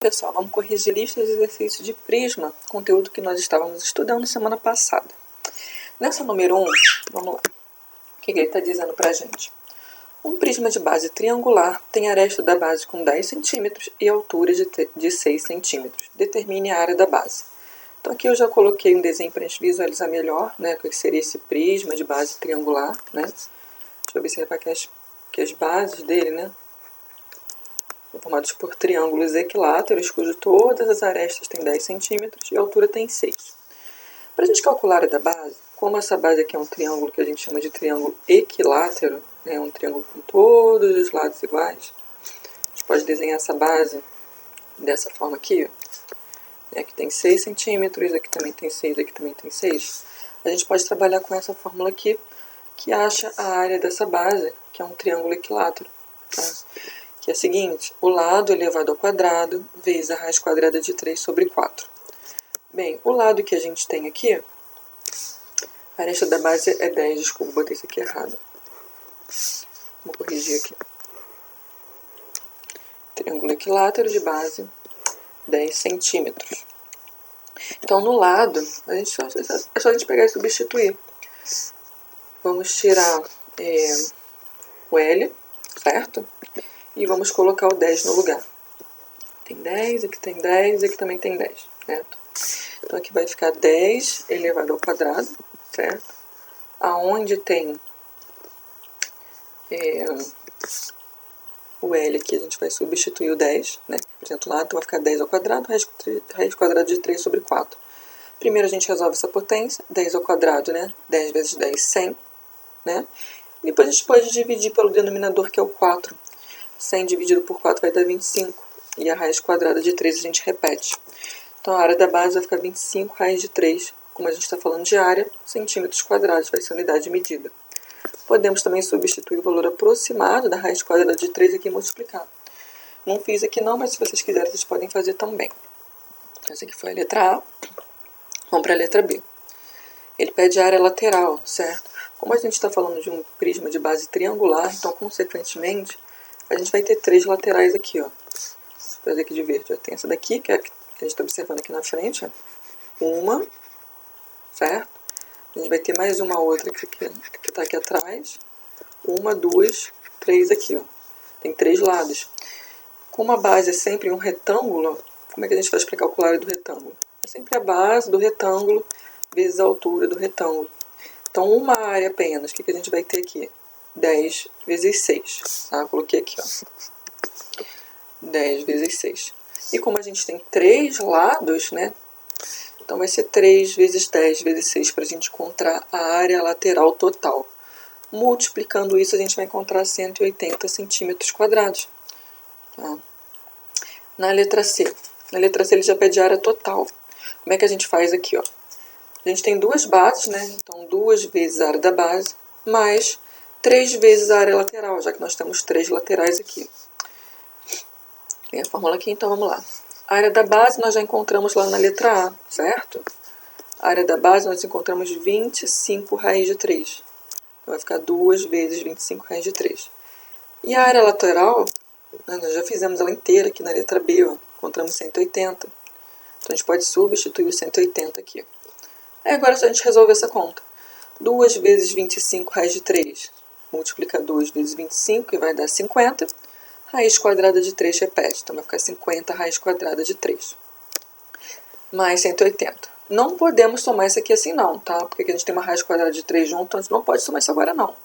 Pessoal, vamos corrigir listas de exercícios de prisma, conteúdo que nós estávamos estudando semana passada. Nessa número 1, vamos lá. O que ele está dizendo para a gente? Um prisma de base triangular tem aresta da base com 10 cm e altura de 6 cm. Determine a área da base. Então aqui eu já coloquei um desenho para a gente visualizar melhor, né, o que seria esse prisma de base triangular, né? Deixa eu observar que as bases dele, né, são formados por triângulos equiláteros, cujo todas as arestas têm 10 cm e a altura tem 6. Para a gente calcular a área da base, como essa base aqui é um triângulo que a gente chama de triângulo equilátero, né, um triângulo com todos os lados iguais, a gente pode desenhar essa base dessa forma aqui, ó. Aqui tem 6 cm, aqui também tem 6, aqui também tem 6. A gente pode trabalhar com essa fórmula aqui, que acha a área dessa base, que é um triângulo equilátero, tá? Que é a seguinte: o lado elevado ao quadrado vezes a raiz quadrada de 3 sobre 4. Bem, o lado que a gente tem aqui, a aresta da base é 10, desculpa, botei isso aqui errado. Vou corrigir aqui. Triângulo equilátero de base, 10 centímetros. Então, no lado, é só a gente pegar e substituir. Vamos tirar o L, certo? E vamos colocar o 10 no lugar. Tem 10, aqui tem 10, aqui também tem 10, certo? Então aqui vai ficar 10 elevado ao quadrado, certo? Aonde tem o L aqui, a gente vai substituir o 10, né? Representa o lado, então vai ficar 10 ao quadrado, raiz quadrada de 3 sobre 4. Primeiro a gente resolve essa potência, 10 ao quadrado, né? 10 vezes 10, 100, né? E depois a gente pode dividir pelo denominador, que é o 4. 100 dividido por 4 vai dar 25. E a raiz quadrada de 3 a gente repete. Então a área da base vai ficar 25 raiz de 3. Como a gente está falando de área, centímetros quadrados vai ser a unidade de medida. Podemos também substituir o valor aproximado da raiz quadrada de 3 aqui e multiplicar. Não fiz aqui não, mas se vocês quiserem, vocês podem fazer também. Essa aqui foi a letra A. Vamos para a letra B. Ele pede a área lateral, certo? Como a gente está falando de um prisma de base triangular, então, consequentemente, a gente vai ter 3 laterais aqui, ó. Vou fazer aqui de verde. Já tem essa daqui, que é a que a gente está observando aqui na frente, ó. Uma, certo? A gente vai ter mais uma outra que está aqui atrás. Uma, duas, 3 aqui, ó. Tem 3 lados. Como a base é sempre um retângulo, como é que a gente faz para calcular a área do retângulo? É sempre a base do retângulo vezes a altura do retângulo. Então, uma área apenas, o que a gente vai ter aqui? 10 vezes 6. Tá? Coloquei aqui, ó. 10 vezes 6. E como a gente tem 3 lados, né? Então, vai ser 3 vezes 10 vezes 6 para a gente encontrar a área lateral total. Multiplicando isso, a gente vai encontrar 180 centímetros quadrados. Tá? Na letra C. Na letra C, ele já pede a área total. Como é que a gente faz aqui, ó? A gente tem 2 bases, né? Então, 2 vezes a área da base, mais 3 vezes a área lateral, já que nós temos 3 laterais aqui. Tem a fórmula aqui, então vamos lá. A área da base nós já encontramos lá na letra A, certo? A área da base nós encontramos 25 raiz de 3. Então, vai ficar 2 vezes 25 raiz de 3. E a área lateral, né, nós já fizemos ela inteira aqui na letra B, ó, encontramos 180. Então, a gente pode substituir o 180 aqui. Aí agora é só a gente resolver essa conta. 2 vezes 25 raiz de 3 multiplica 2 vezes 25, que vai dar 50. Raiz quadrada de 3 repete, então vai ficar 50 raiz quadrada de 3. Mais 180. Não podemos somar isso aqui assim não, tá? Porque aqui a gente tem uma raiz quadrada de 3 junto, então a gente não pode somar isso agora não.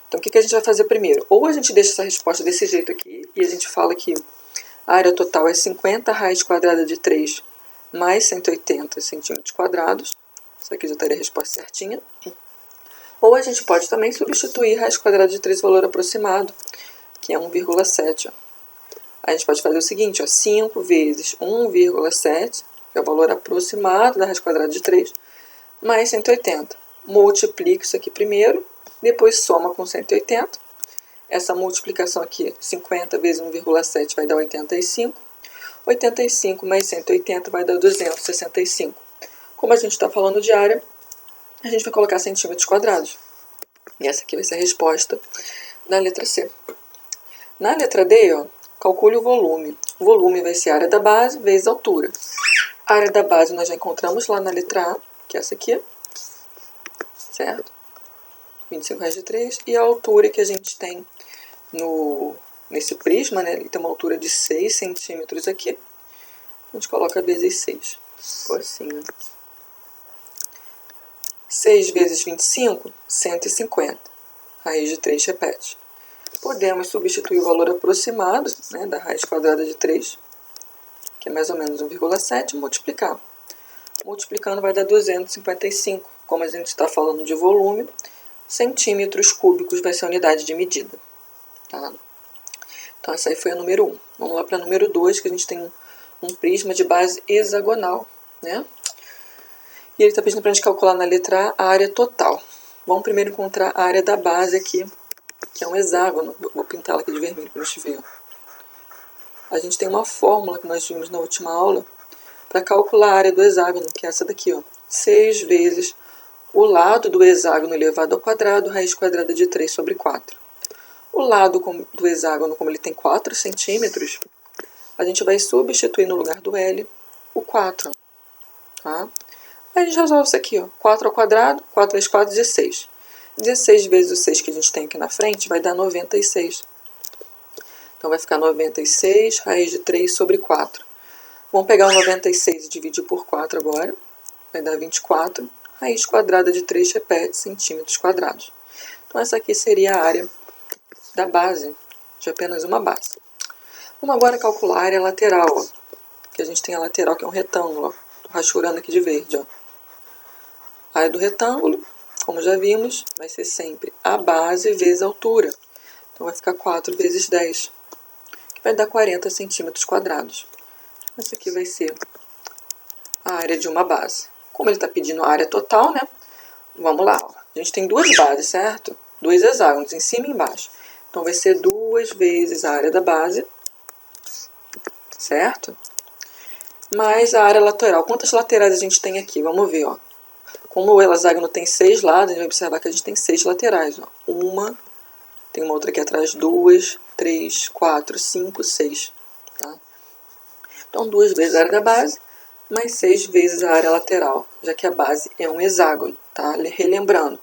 Então o que a gente vai fazer primeiro? Ou a gente deixa essa resposta desse jeito aqui, e a gente fala que a área total é 50 raiz quadrada de 3 mais 180 centímetros quadrados. Isso aqui já estaria a resposta certinha. Ou a gente pode também substituir raiz quadrada de 3 valor aproximado, que é 1,7. A gente pode fazer o seguinte, ó, 5 vezes 1,7, que é o valor aproximado da raiz quadrada de 3, mais 180. Multiplica isso aqui primeiro, depois soma com 180. Essa multiplicação aqui, 50 vezes 1,7 vai dar 85. 85 mais 180 vai dar 265. Como a gente está falando de área, a gente vai colocar centímetros quadrados. E essa aqui vai ser a resposta da letra C. Na letra D, ó, calcule o volume. volume vai ser a área da base vezes a altura. A área da base nós já encontramos lá na letra A, que é essa aqui, certo? 25/3. E a altura que a gente tem nesse prisma, né? Ele tem uma altura de 6 centímetros aqui. A gente coloca vezes 6. Ficou assim, né? 6 vezes 25, 150. Raiz de 3 repete. Podemos substituir o valor aproximado, né, da raiz quadrada de 3, que é mais ou menos 1,7, e multiplicar. Multiplicando vai dar 255. Como a gente está falando de volume, centímetros cúbicos vai ser a unidade de medida. Tá? Então essa aí foi a número 1. Vamos lá para a número 2, que a gente tem um prisma de base hexagonal, né? E ele está pedindo para a gente calcular na letra A a área total. Vamos primeiro encontrar a área da base aqui, que é um hexágono. Vou pintá-la aqui de vermelho para a gente ver. A gente tem uma fórmula que nós vimos na última aula para calcular a área do hexágono, que é essa daqui, ó. 6 vezes o lado do hexágono elevado ao quadrado, raiz quadrada de 3 sobre 4. O lado do hexágono, como ele tem 4 centímetros, a gente vai substituir no lugar do L o 4. Tá? Aí a gente resolve isso aqui, ó. 4 ao quadrado, 4 vezes 4, 16. 16 vezes o 6 que a gente tem aqui na frente vai dar 96. Então vai ficar 96 raiz de 3 sobre 4. Vamos pegar o 96 e dividir por 4 agora. Vai dar 24. Raiz quadrada de 3 repete, centímetros quadrados. Então essa aqui seria a área da base, de apenas uma base. Vamos agora calcular a área lateral, ó. Que a gente tem a lateral, que é um retângulo. Estou rachurando aqui de verde, ó. A área do retângulo, como já vimos, vai ser sempre a base vezes a altura. Então vai ficar 4 vezes 10, que vai dar 40 centímetros quadrados. Essa aqui vai ser a área de uma base. Como ele está pedindo a área total, né? Vamos lá, ó. A gente tem duas bases, certo? Dois hexágonos, em cima e embaixo. Então vai ser 2 vezes a área da base, certo? Mais a área lateral. Quantas laterais a gente tem aqui? Vamos ver, ó. Como o hexágono tem 6 lados, a gente vai observar que a gente tem 6 laterais, ó. Uma, tem uma outra aqui atrás, 2, 3, 4, 5, 6. Tá? Então 2 vezes a área da base, mais 6 vezes a área lateral, já que a base é um hexágono. Tá? Relembrando,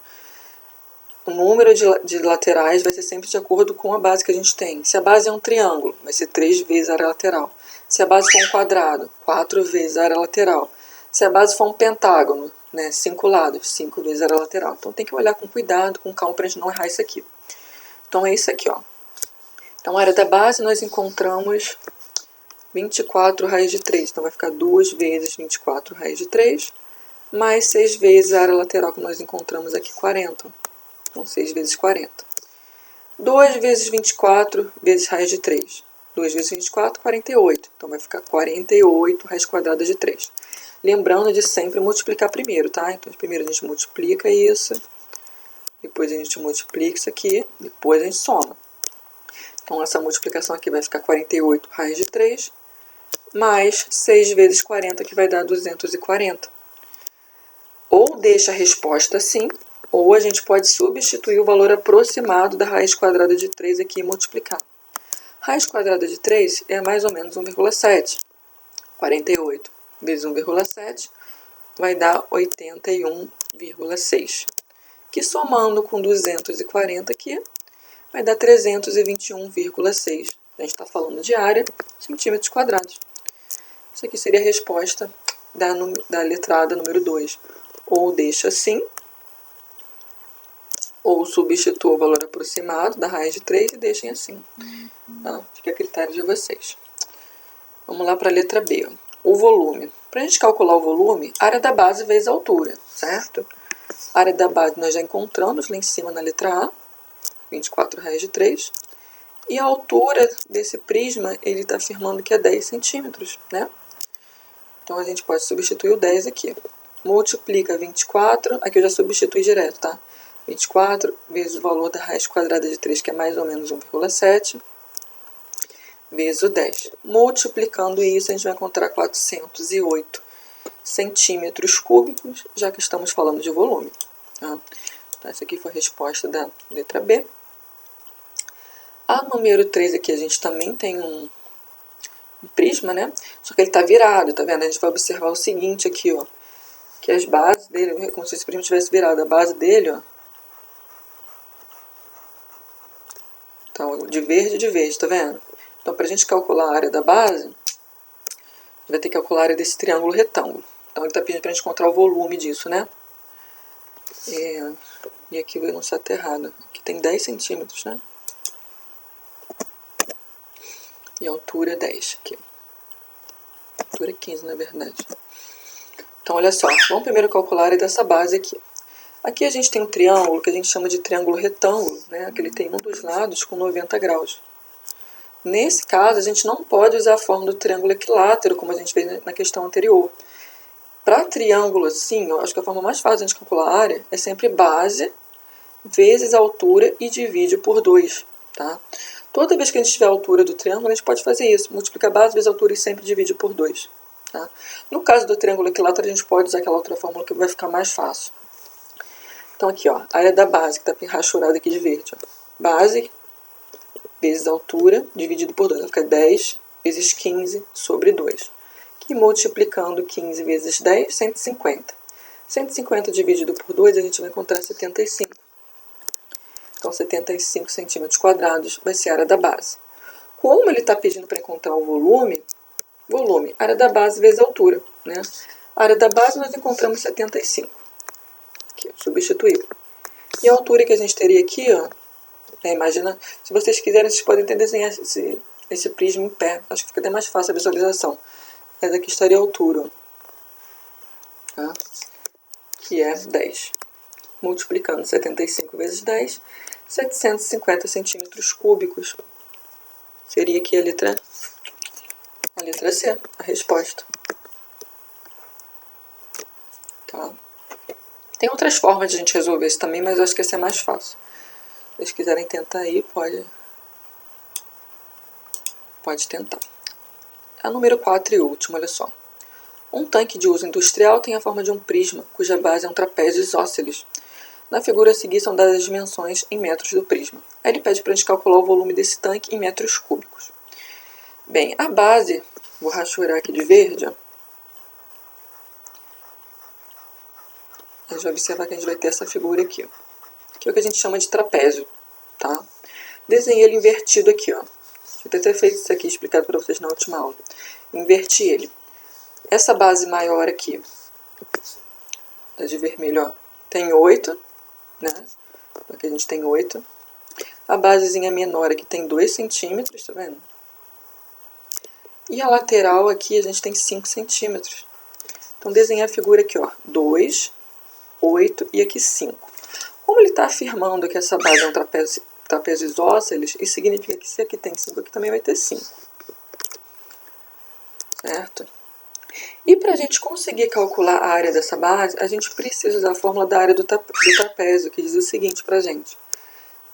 o número de laterais vai ser sempre de acordo com a base que a gente tem. Se a base é um triângulo, vai ser 3 vezes a área lateral. Se a base for um quadrado, 4 vezes a área lateral. Se a base for um pentágono, né, 5 lados, 5 vezes a área lateral. Então tem que olhar com cuidado, com calma, para a gente não errar isso aqui. Então é isso aqui, ó. Então a área da base nós encontramos 24 raiz de 3. Então vai ficar 2 vezes 24 raiz de 3, mais 6 vezes a área lateral que nós encontramos aqui, 40. Então 6 vezes 40. 2 vezes 24 vezes raiz de 3. 2 vezes 24, 48. Então vai ficar 48 raiz quadrada de 3. Lembrando de sempre multiplicar primeiro, tá? Então primeiro a gente multiplica isso, depois a gente multiplica isso aqui, depois a gente soma. Então essa multiplicação aqui vai ficar 48 raiz de 3, mais 6 vezes 40, que vai dar 240. Ou deixa a resposta assim, ou a gente pode substituir o valor aproximado da raiz quadrada de 3 aqui e multiplicar. Raiz quadrada de 3 é mais ou menos 1,7. 48 vezes 1,7 vai dar 81,6. Que somando com 240 aqui, vai dar 321,6. A gente está falando de área, centímetros quadrados. Isso aqui seria a resposta da letrada número 2. Ou deixa assim, ou substitua o valor aproximado da raiz de 3 e deixem assim. Tá? Fica a critério de vocês. Vamos lá para a letra B. O volume. Para a gente calcular o volume, área da base vezes a altura, certo? A área da base nós já encontramos lá em cima na letra A, 24 raiz de 3. E a altura desse prisma, ele está afirmando que é 10 centímetros, né? Então a gente pode substituir o 10 aqui. Multiplica 24, aqui eu já substitui direto, tá? 24 vezes o valor da raiz quadrada de 3, que é mais ou menos 1,7, vezes o 10. Multiplicando isso, a gente vai encontrar 408 centímetros cúbicos, já que estamos falando de volume. Tá? Então, essa aqui foi a resposta da letra B. A número 3 aqui, a gente também tem prisma, né? Só que ele está virado, tá vendo? A gente vai observar o seguinte aqui, ó. Que as bases dele, como se esse prisma tivesse virado. A base dele, ó. Então, de verde, tá vendo? Então, para a gente calcular a área da base, a gente vai ter que calcular a área desse triângulo retângulo. Então, ele está pedindo para a gente encontrar o volume disso, né? E aqui o enunciado está errado. Aqui tem 10 centímetros, né? E a altura é 10 aqui. A altura é 15, na verdade. Então, olha só. Vamos primeiro calcular a área dessa base aqui. Aqui a gente tem um triângulo que a gente chama de triângulo retângulo, né? Que ele tem um dos lados com 90 graus. Nesse caso, a gente não pode usar a forma do triângulo equilátero, como a gente fez na questão anterior. Para triângulo assim, eu acho que a forma mais fácil de a gente calcular a área é sempre base vezes a altura e divide por 2. Tá? Toda vez que a gente tiver a altura do triângulo, a gente pode fazer isso. Multiplica a base vezes a altura e sempre divide por 2. Tá? No caso do triângulo equilátero, a gente pode usar aquela outra fórmula que vai ficar mais fácil. Então aqui, ó, a área da base, que está rachurada aqui de verde. Ó. Base vezes a altura dividido por 2. Vai ficar 10 vezes 15 sobre 2. Que multiplicando 15 vezes 10, 150. 150 dividido por 2, a gente vai encontrar 75. Então, 75 centímetros quadrados vai ser a área da base. Como ele está pedindo para encontrar o volume, área da base vezes a altura. Né? A área da base nós encontramos 75. Aqui, substituir. E a altura que a gente teria aqui, ó, imagina, se vocês quiserem, vocês podem até desenhar esse prisma em pé. Acho que fica até mais fácil a visualização. Essa aqui estaria a altura, ó, tá? Que é 10. Multiplicando 75 vezes 10, 750 centímetros cúbicos. Seria aqui a letra C, a resposta. Tá? Tem outras formas de a gente resolver isso também, mas eu acho que essa é mais fácil. Se vocês quiserem tentar aí, pode tentar. A número 4 e última, olha só. Um tanque de uso industrial tem a forma de um prisma, cuja base é um trapézio isósceles. Na figura a seguir são dadas as dimensões em metros do prisma. Aí ele pede para a gente calcular o volume desse tanque em metros cúbicos. Bem, a base, vou rachurar aqui de verde, ó. A gente vai observar que a gente vai ter essa figura aqui, ó, que é o que a gente chama de trapézio. Tá? Desenhei ele invertido aqui, ó. Deixa eu ter feito isso aqui explicado para vocês na última aula. Inverti ele. Essa base maior aqui, tá de vermelho, ó, tem 8, né? Aqui a gente tem 8. A basezinha menor aqui tem 2 centímetros, tá vendo? E a lateral aqui a gente tem 5 centímetros. Então, desenhar a figura aqui, ó, 2, 8 e aqui 5. Como ele está afirmando que essa base é um trapézio isósceles, isso significa que se aqui tem 5, aqui também vai ter 5. Certo? E para a gente conseguir calcular a área dessa base, a gente precisa usar a fórmula da área do trapézio, que diz o seguinte para a gente.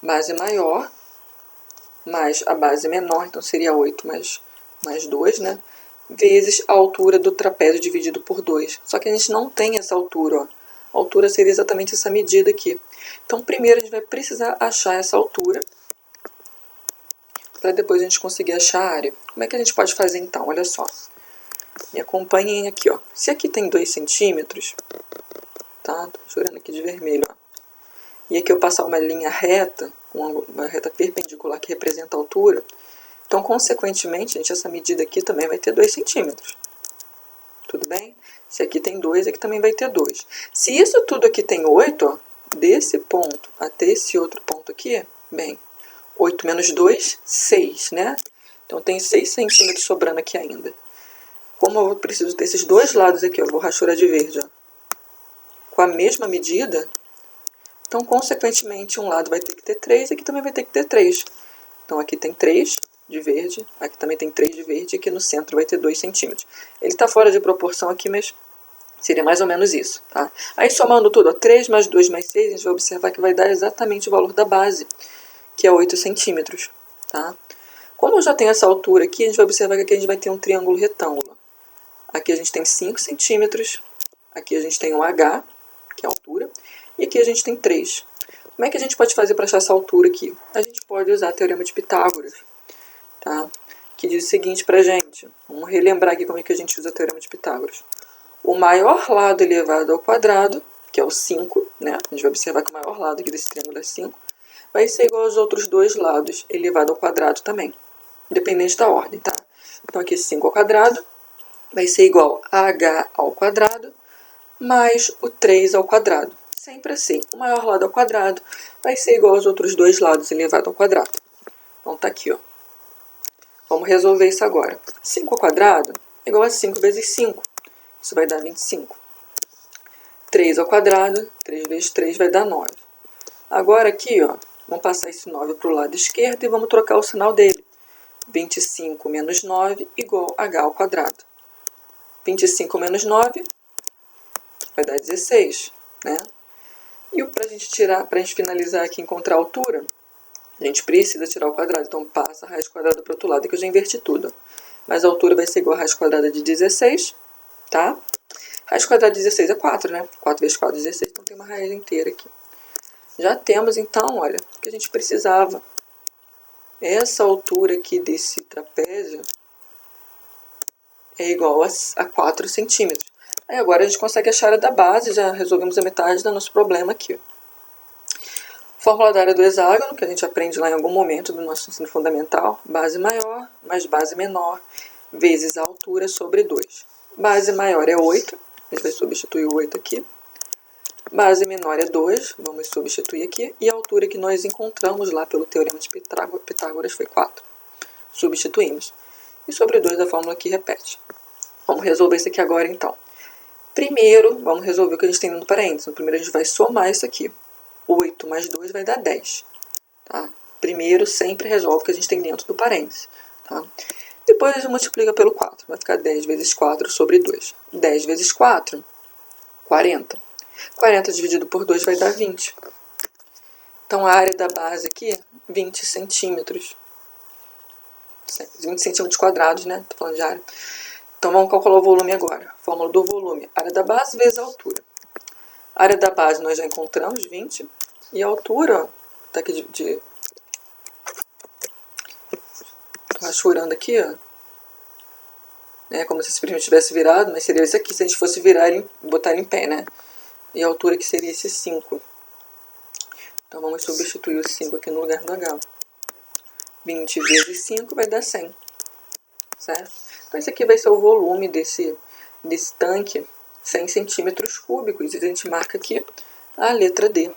Base maior mais a base menor, então seria 8 mais 2, né? Vezes a altura do trapézio dividido por 2. Só que a gente não tem essa altura, ó. A altura seria exatamente essa medida aqui. Então, primeiro a gente vai precisar achar essa altura, para depois a gente conseguir achar a área. Como é que a gente pode fazer então? Olha só. Me acompanhem aqui, ó. Se aqui tem 2 centímetros, tá? Tô jurando aqui de vermelho, ó. E aqui eu passar uma linha reta, uma reta perpendicular que representa a altura, então, consequentemente, gente, essa medida aqui também vai ter 2 centímetros. Tudo bem? Se aqui tem 2, aqui também vai ter 2. Se isso tudo aqui tem 8, ó, desse ponto até esse outro ponto aqui, bem, 8 menos 2, 6, né? Então, tem 6 centímetros sobrando aqui ainda. Como eu preciso desses dois lados aqui, ó, vou rachurar de verde, ó, com a mesma medida, então, consequentemente, um lado vai ter que ter 3, aqui também vai ter que ter 3. Então, aqui tem 3 de verde, aqui também tem 3 de verde, e aqui no centro vai ter 2 centímetros. Ele está fora de proporção aqui, mas seria mais ou menos isso. Tá? Aí, somando tudo, ó, 3 mais 2 mais 6, a gente vai observar que vai dar exatamente o valor da base, que é 8 centímetros. Tá? Como eu já tenho essa altura aqui, a gente vai observar que aqui a gente vai ter um triângulo retângulo. Aqui a gente tem 5 centímetros, aqui a gente tem um H, que é a altura, e aqui a gente tem 3. Como é que a gente pode fazer para achar essa altura aqui? A gente pode usar o teorema de Pitágoras. Tá? que diz o seguinte pra gente. Vamos relembrar aqui como é que a gente usa o Teorema de Pitágoras. O maior lado elevado ao quadrado, que é o 5, né? A gente vai observar que o maior lado aqui desse triângulo é 5, vai ser igual aos outros dois lados elevado ao quadrado também, independente da ordem, tá? Então aqui 5 ao quadrado vai ser igual a h ao quadrado mais o 3 ao quadrado. Sempre assim, o maior lado ao quadrado vai ser igual aos outros dois lados elevado ao quadrado. Então tá aqui, ó. Vamos resolver isso agora. 5 ao quadrado é igual a 5 vezes 5. Isso vai dar 25. 3 ao quadrado, 3 vezes 3 vai dar 9. Agora aqui, ó, vamos passar esse 9 para o lado esquerdo e vamos trocar o sinal dele. 25 menos 9 igual a h ao quadrado. 25 menos 9 vai dar 16, né? E para a gente finalizar aqui e encontrar a altura, a gente precisa tirar o quadrado. Então passa a raiz quadrada para o outro lado, que eu já inverti tudo. Mas a altura vai ser igual a raiz quadrada de 16, tá? Raiz quadrada de 16 é 4, né? 4 vezes 4 é 16, então tem uma raiz inteira aqui. Já temos, então, olha, o que a gente precisava. Essa altura aqui desse trapézio é igual a 4 centímetros. Aí agora a gente consegue achar a área da base, já resolvemos a metade do nosso problema aqui. Fórmula da área do hexágono, que a gente aprende lá em algum momento do nosso ensino fundamental. Base maior mais base menor vezes a altura sobre 2. Base maior é 8, a gente vai substituir o 8 aqui. Base menor é 2, vamos substituir aqui. E a altura que nós encontramos lá pelo Teorema de Pitágoras foi 4. Substituímos. E sobre 2 a fórmula aqui repete. Vamos resolver isso aqui agora então. Primeiro, vamos resolver o que a gente tem no parênteses. Primeiro a gente vai somar isso aqui. 8 mais 2 vai dar 10. Tá? Primeiro sempre resolve o que a gente tem dentro do parênteses. Tá? Depois a gente multiplica pelo 4. Vai ficar 10 vezes 4 sobre 2. 10 vezes 4, 40. 40 dividido por 2 vai dar 20. Então a área da base aqui, 20 centímetros. 20 centímetros quadrados, né? Estou falando de área. Então vamos calcular o volume agora. Fórmula do volume. Área da base vezes a altura. A área da base nós já encontramos, 20. E a altura, tá aqui tô rachurando aqui, ó. É como se esse primo tivesse virado, mas seria esse aqui se a gente fosse virar e botar em pé, né? E a altura que seria esse 5. Então vamos substituir o 5 aqui no lugar do H. 20 vezes 5 vai dar 100. Certo? Então esse aqui vai ser o volume desse tanque, 100 centímetros cúbicos. E a gente marca aqui a letra D.